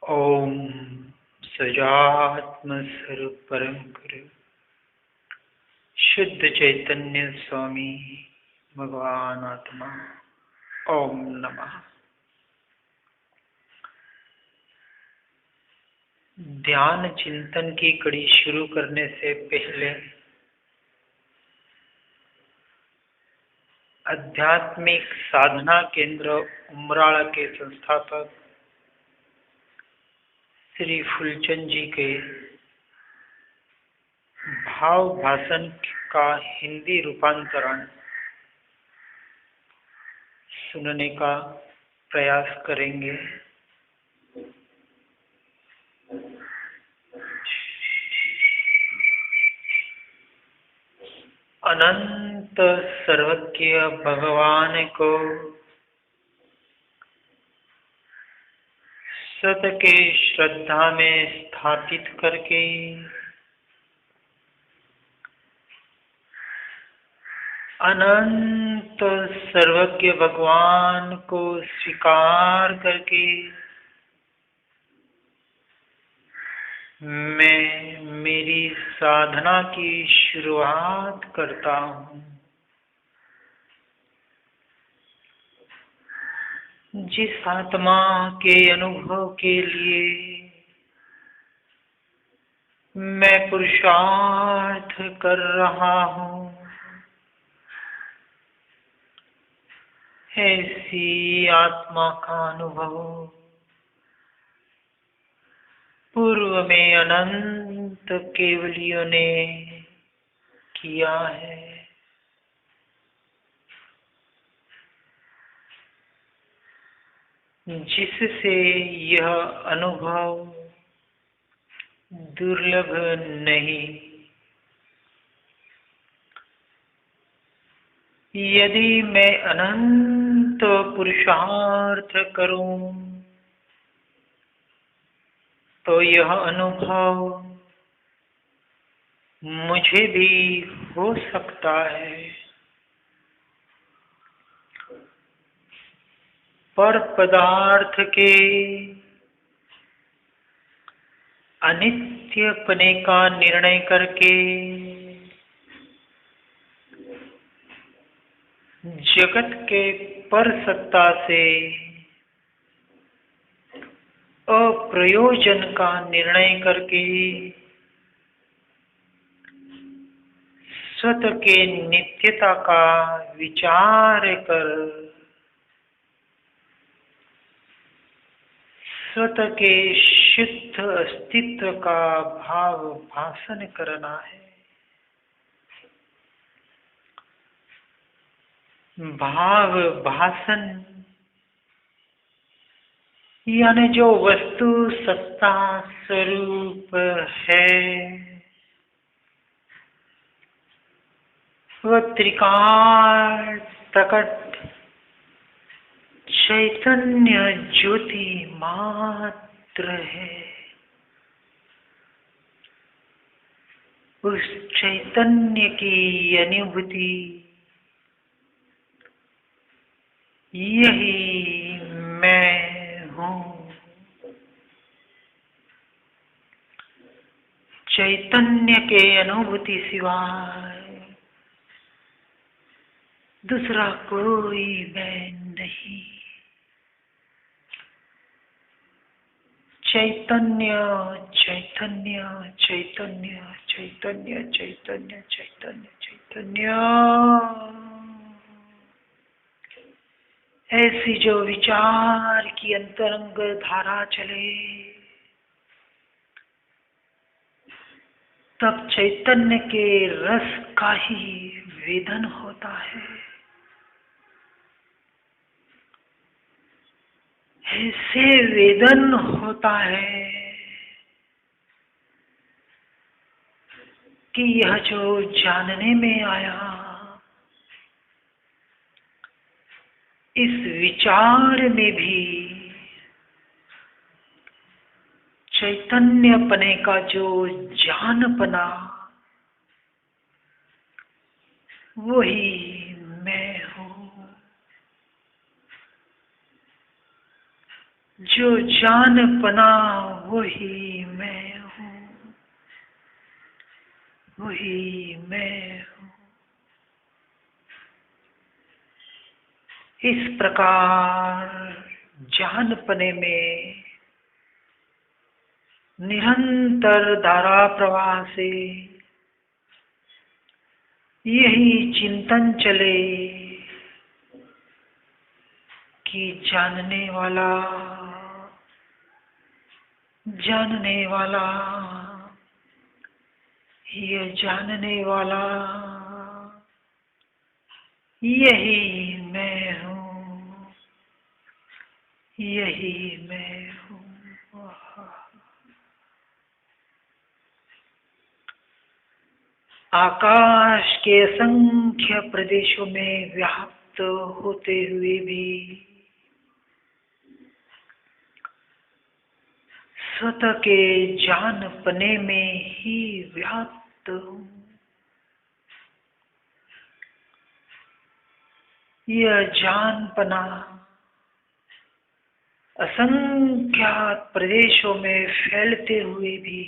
ओम सजात्म स्वरूप परम गुरु शुद्ध चैतन्य स्वामी भगवान आत्मा ओम नमः। ध्यान चिंतन की कड़ी शुरू करने से पहले आध्यात्मिक साधना केंद्र उमराला के संस्थापक श्री फूलचंद जी के भाव भाषण का हिंदी रूपांतरण सुनने का प्रयास करेंगे। अनंत सर्वज्ञ भगवान को सत के श्रद्धा में स्थापित करके अनंत सर्वज्ञ भगवान को स्वीकार करके मैं मेरी साधना की शुरुआत करता हूँ। जिस आत्मा के अनुभव के लिए मैं पुरुषार्थ कर रहा हूँ, ऐसी आत्मा का अनुभव पूर्व में अनंत केवलियों ने किया है। जिससे यह अनुभव दुर्लभ नहीं। यदि मैं अनंत पुरुषार्थ करूं तो यह अनुभव मुझे भी हो सकता है। पर पदार्थ के अनित्यपने का निर्णय करके जगत के पर सत्ता से अप्रयोजन का निर्णय करके स्वत के नित्यता का विचार कर स्वत के शुद्ध अस्तित्व का भाव भाषण करना है। भाव भाषण यानी जो वस्तु सत्ता स्वरूप है वह त्रिकाल प्रकट चैतन्य ज्योति मात्र है। उस चैतन्य की अनुभूति यही मैं हूँ। चैतन्य के अनुभूति सिवाय दूसरा कोई मैं नहीं। चैतन्य चैतन्य चैतन्य चैतन्य चैतन्य चैतन्य चैतन्य। ऐसी जो विचार की अंतरंग धारा चले तब चैतन्य के रस का ही वेदन होता है। ऐसे वेदन होता है कि यह जो जानने में आया इस विचार में भी चैतन्यपने का जो जानपना वही मैं हूँ। जो जानपना वही मैं हूँ, वही मैं हूँ। इस प्रकार जानपने में निरंतर धारा प्रवाह से यही चिंतन चले कि जानने वाला, जानने वाला, ये जानने वाला यही मैं हूँ, यही मैं हूँ। आकाश के असंख्य प्रदेशों में व्याप्त होते हुए भी स्वतः के जानपने में ही व्याप्त हूँ। यह जानपना असंख्यात प्रदेशों में फैलते हुए भी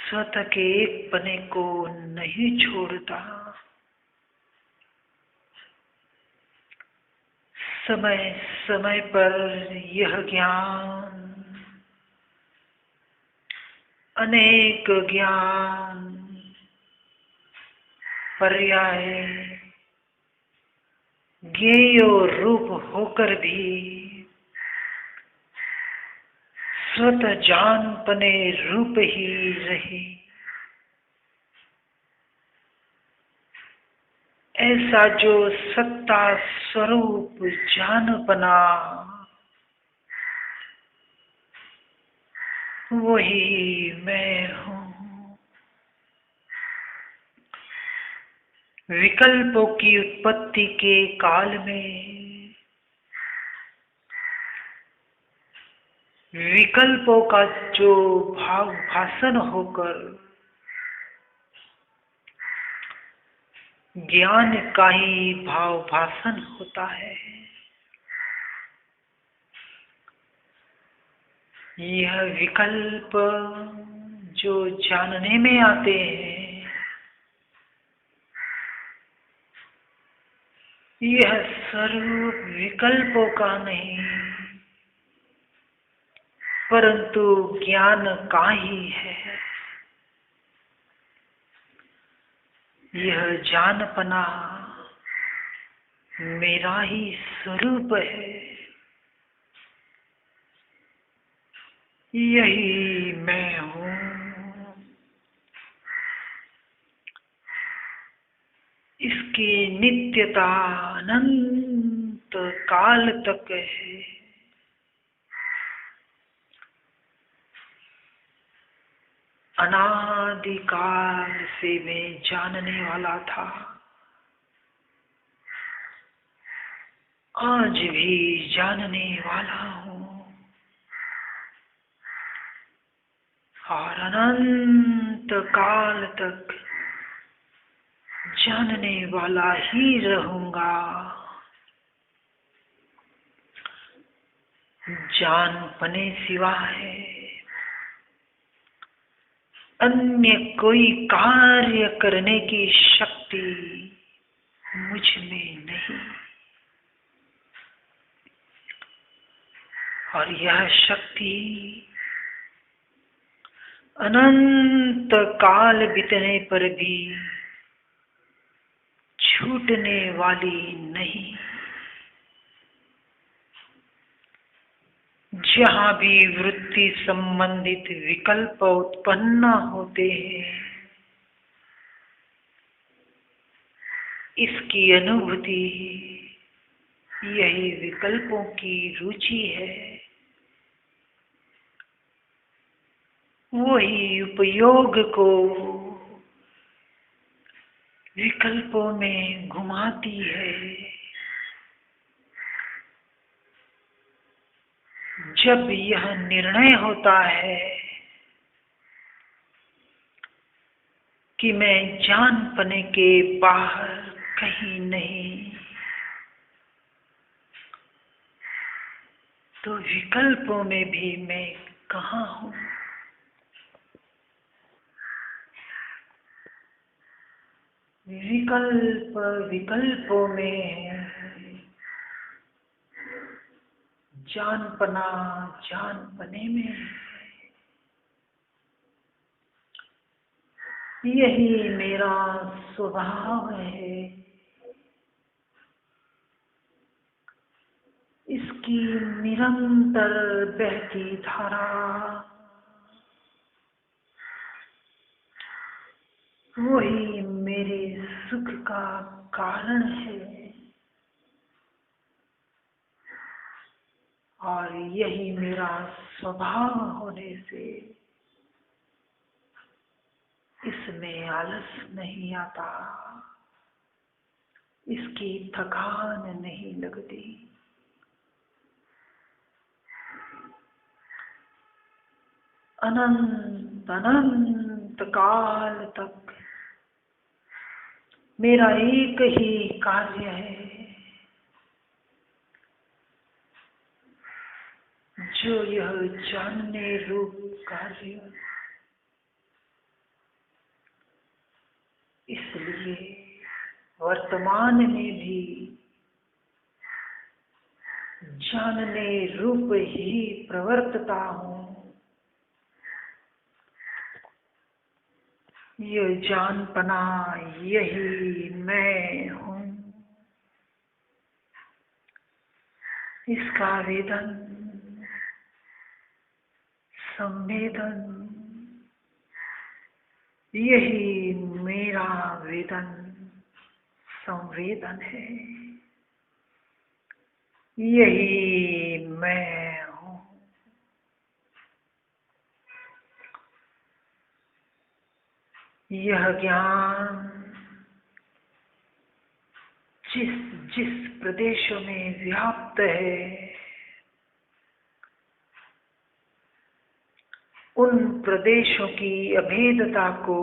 स्वतः के एक पने को नहीं छोड़ता। समय समय पर यह ज्ञान, अनेक ज्ञान पर्याय ज्ञेय रूप होकर भी स्वतः जानपने रूप ही रहे। ऐसा जो सत्ता स्वरूप जानपना, वही मैं हूँ। विकल्पों की उत्पत्ति के काल में विकल्पों का जो भाव भाषण होकर ज्ञान का ही भाव भाषण होता है, यह विकल्प जो जानने में आते हैं, यह स्वरूप विकल्पों का नहीं परंतु ज्ञान का ही है। यह जानपना मेरा ही स्वरूप है, यही मैं हूँ। इसकी नित्यता अनंत काल तक है। अनादिकाल से मैं जानने वाला था, आज भी जानने वाला हूँ और अनंत काल तक जानने वाला ही रहूंगा। जानपने सिवाय अन्य कोई कार्य करने की शक्ति मुझ में नहीं, और यह शक्ति अनंत काल बीतने पर भी छूटने वाली नहीं। जहाँ भी वृत्ति संबंधित विकल्प उत्पन्न होते हैं, इसकी अनुभूति यही विकल्पों की रुचि है। वही उपयोग को विकल्पों में घुमाती है। जब यह निर्णय होता है कि मैं जानपने के बाहर कहीं नहीं, तो विकल्पों में भी मैं कहाँ हूँ? विकल्पों में जानपने में, यही मेरा स्वभाव है। इसकी निरंतर बहती धारा वही मेरे सुख का कारण है, और यही मेरा स्वभाव होने से इसमें आलस नहीं आता, इसकी थकान नहीं लगती। अनंत अनंत काल तक मेरा एक ही कार्य है, जो यह जानने रूप कार्य। इसलिए वर्तमान में भी जानने रूप ही प्रवर्तता हूँ। यह जानपना यही मैं हूँ। इसका वेदन संवेदन यही मेरा वेदन संवेदन है। यही मैं हूँ। यह ज्ञान जिस जिस प्रदेशों में व्याप्त है, उन प्रदेशों की अभेदता को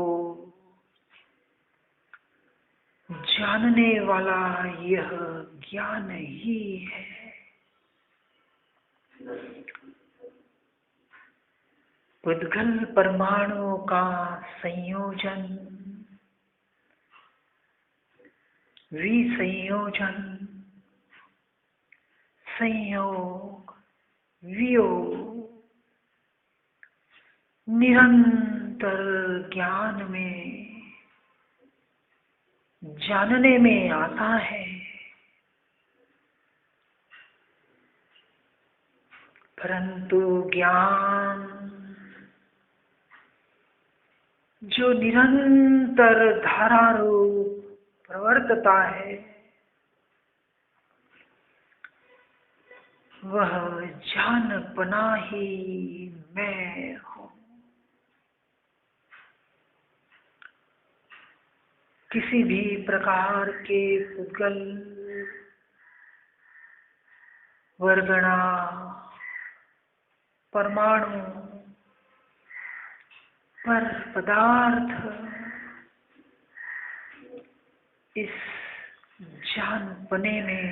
जानने वाला यह ज्ञान ही है। उद्गल परमाणुओं का संयोजन, विसंयोजन, संयोग, वियोग निरंतर ज्ञान में जानने में आता है। परंतु ज्ञान जो निरंतर धारा रूप प्रवर्तता है, वह जानपना ही मैं हूँ। किसी भी प्रकार के पुद्गल, वर्गणा, परमाणु पर पदार्थ इस जानपने में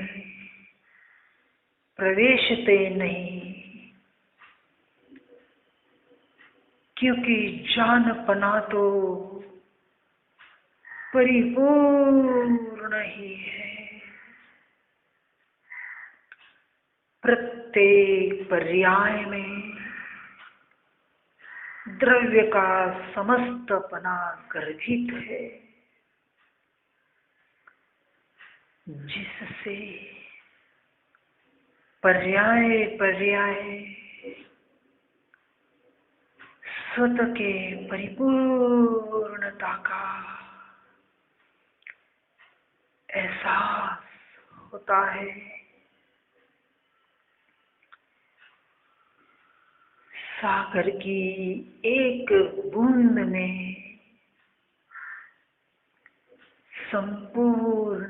प्रवेशते नहीं, क्योंकि जानपना तो परिपूर्ण ही है। प्रत्येक पर्याय में द्रव्य का समस्तपना गर्भित है, जिससे पर्याय पर्याय स्वतः के परिपूर्णता का एहसास होता है। सागर की एक बूंद में संपूर्ण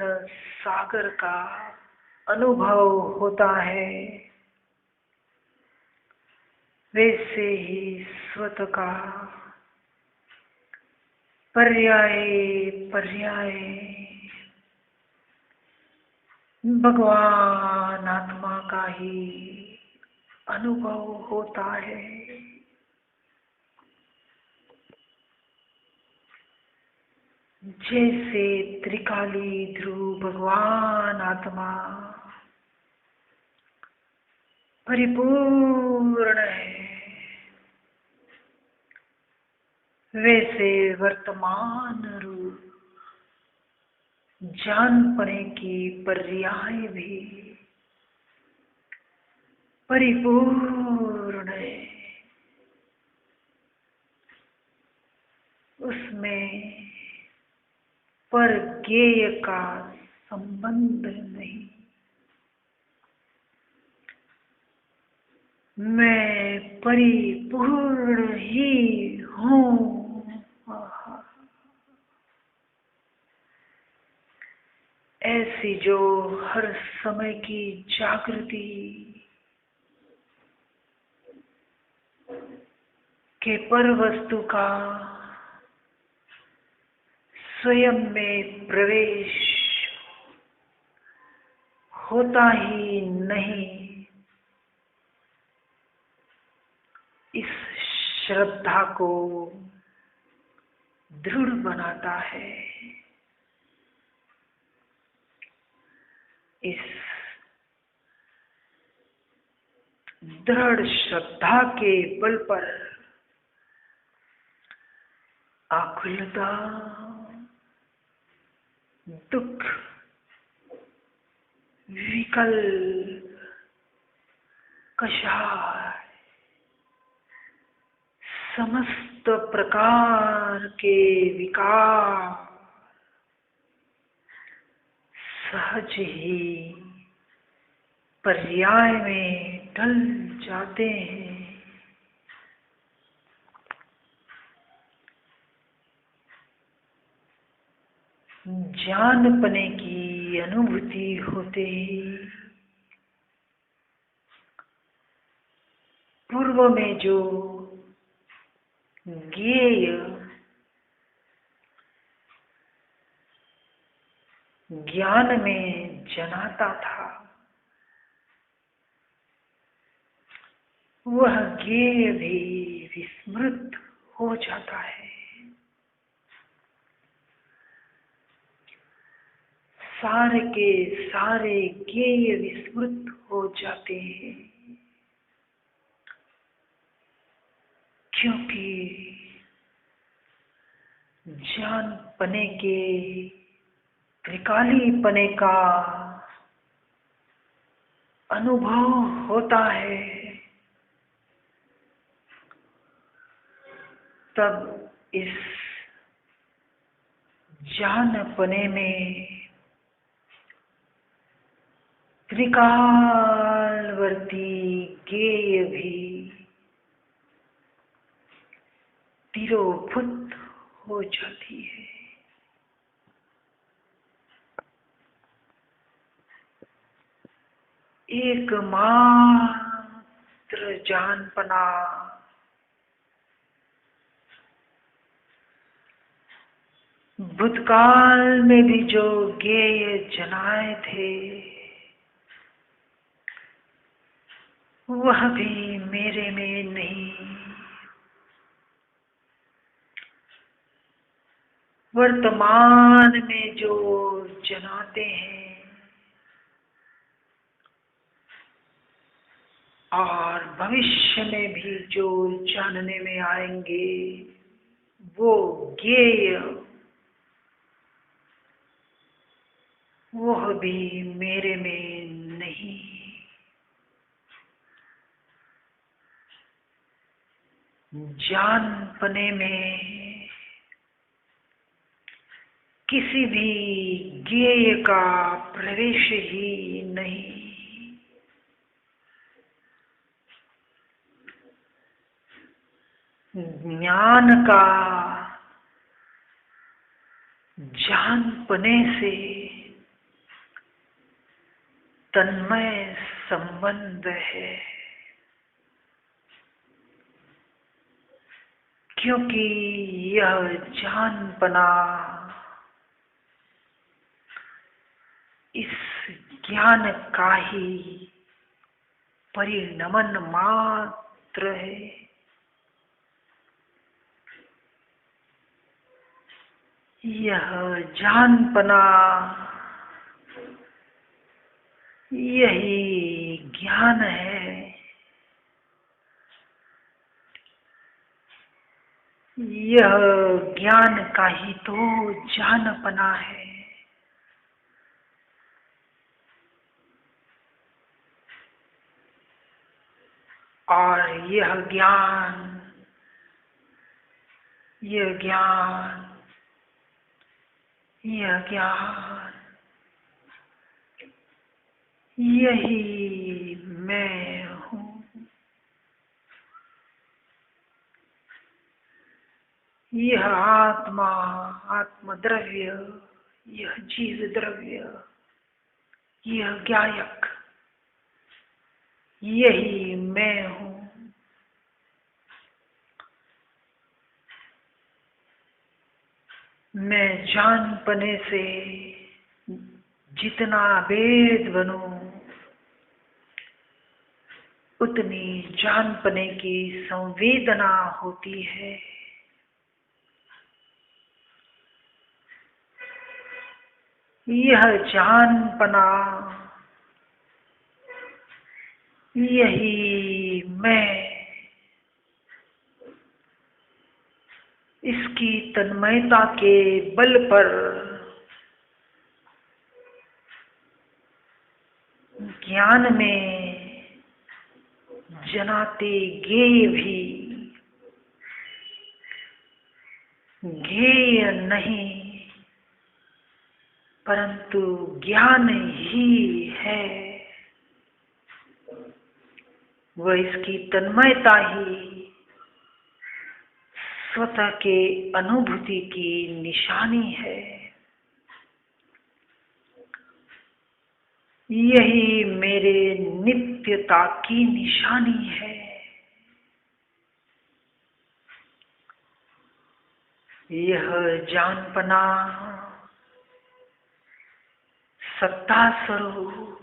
सागर का अनुभव होता है, वैसे ही स्वतः का पर्याय पर्याय भगवान आत्मा का ही अनुभव होता है। जैसे त्रिकाली ध्रुव भगवान आत्मा परिपूर्ण है, वैसे वर्तमान रूप जानपने की पर्याय भी परिपूर्ण है। उसमें परज्ञेय का संबंध नहीं। मैं परिपूर्ण ही हूँ। ऐसी जो हर समय की जागृति के पर वस्तु का स्वयं में प्रवेश होता ही नहीं, इस श्रद्धा को दृढ़ बनाता है। इस दृढ़ श्रद्धा के बल पर आकुलता, दुख, विकल्प, कषाय, समस्त प्रकार के विकार सहज ही पर्याय में ढल जाते हैं। जानपने की अनुभूति होते ही पूर्व में जो ज्ञेय ज्ञान में जनाता था, वह ज्ञेय भी विस्मृत हो जाता है। सारे के सारे ज्ञेय विस्मृत हो जाते हैं, क्योंकि जानपने के त्रिकालीपने का अनुभव होता है। तब इस जानपने में त्रिकालवर्ती ज्ञेय भी तिरोभूत हो जाती है। एकमात्र जानपना भूतकाल में भी जो ज्ञेय जनाए थे, वह भी मेरे में नहीं। वर्तमान में जो जनाते हैं और भविष्य में भी जो जानने में आएंगे, वो ज्ञेय वह भी मेरे में नहीं। जानपने में किसी भी ज्ञेय का प्रवेश ही नहीं। ज्ञान का जानपने से तन्मय संबंध है, क्योंकि यह जानपना इस ज्ञान का ही परिणमन मात्र है। यह जानपना, यही ज्ञान है। यह ज्ञान का ही तो जानपना है। और यह ज्ञान, यह ज्ञान, यह ज्ञान, यही मैं हूँ। यह आत्मा, आत्मद्रव्य, यह जीव द्रव्य, यह ज्ञायक, यही मैं हूँ। मैं जानपने से जितना भेद बनूं, उतनी जानपने की संवेदना होती है। यह जानपना, यही मैं। इसकी तन्मयता के बल पर ज्ञान में जनाते गेय भी गेय नहीं, परंतु ज्ञान ही है। वह इसकी तन्मयता ही स्वतः के अनुभूति की निशानी है। यही मेरे नित्यता की निशानी है। यह जानपना सत्ता स्वरूप,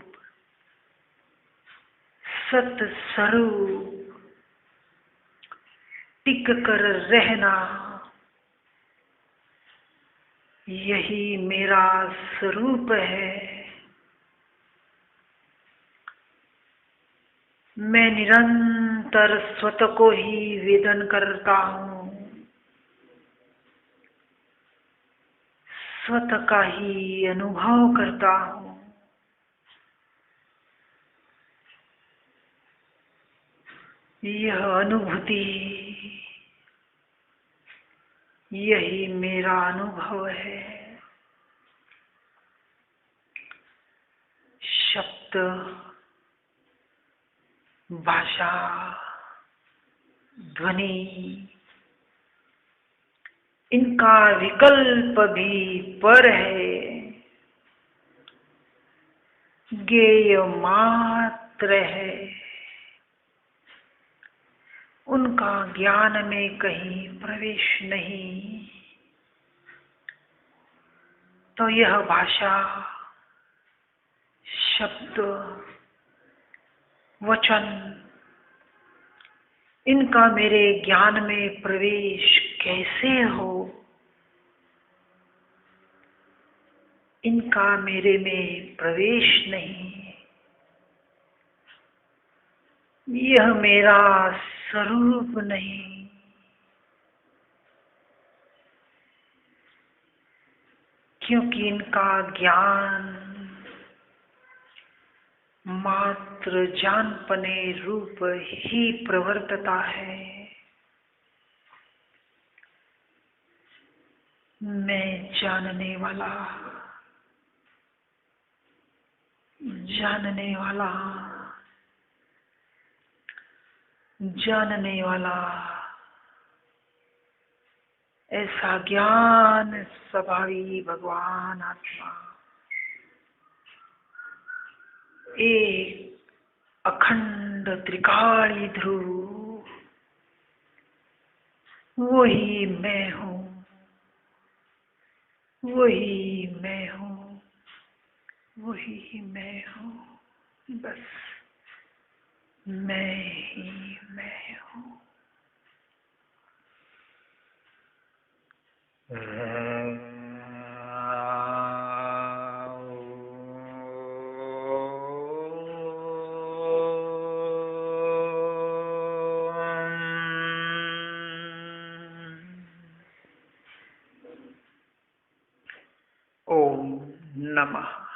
सत स्वरूप टिक कर रहना, यही मेरा स्वरूप है। मैं निरंतर स्वतः को ही वेदन करता हूँ, स्वतः का ही अनुभव करता हूँ। यह अनुभूति, यही मेरा अनुभव है। शब्द, भाषा, ध्वनि, इनका विकल्प भी पर है। ज्ञेय मात्र है। उनका ज्ञान में कहीं प्रवेश नहीं। तो यह भाषा, शब्द, वचन, इनका मेरे ज्ञान में प्रवेश कैसे हो? इनका मेरे में प्रवेश नहीं। यह मेरा स्वरूप नहीं। क्योंकि इनका ज्ञान मात्र जानपने रूप ही प्रवर्तता है। मैं जानने वाला, जानने वाला, जानने वाला, ऐसा ज्ञान स्वभावी भगवान आत्मा एक अखंड त्रिकाली ध्रुव, वही मैं हूँ, वही मैं हूँ, वही मैं हूँ। बस मैं ही मैं हूँ। ओम नमः